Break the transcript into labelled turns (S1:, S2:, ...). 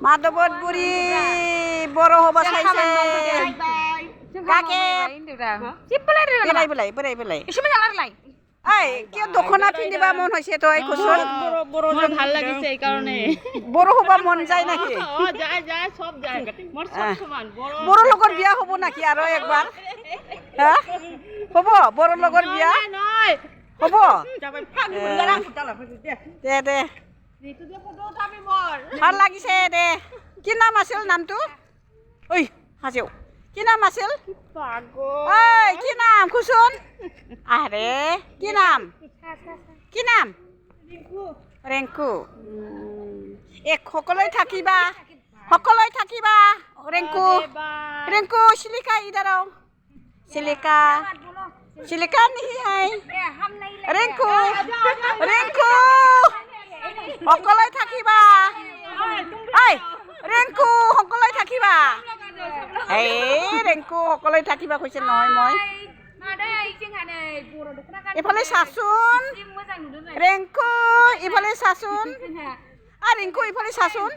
S1: মাধৱত বুঢ়ী বৰ হবা চাইছে কাকে বেলাই বেলাই এই কিয় দখনা পিন্ধিবা মন হৈছে তই কচোন
S2: ভাল লাগিছে এই কাৰণে
S1: বৰ হবা মন যায় নাকি
S2: যায় সব যায় মোৰ সব সমান
S1: বৰ লগৰ বিয়া হ'ব নাকি আৰু একবাৰ হা হ'ব বৰ লগৰ বিয়া
S2: নহয়
S1: হ'ব দে দে ভাল লাগিছে দে কি নাম আছিল নামটো ঐ হাজেও কি নাম আছিল ঐ কি নাম কুচোন আৰে কি নাম ৰেংকু সকলোৱে থাকিবা ৰেংকু চিলিকা ইদাৰ চিলিকা নিহি হাই ৰেংকু সকলোৱে থাকিবা ঐ ৰেংকু সকলোৱে থাকিবা এই ৰেংকু সকলোৱে থাকিবা কৈছে নহয় মই এইফালে চাচোন ৰেংকু ইফালে চাচোন ৰেংকু ইফালে চাচোন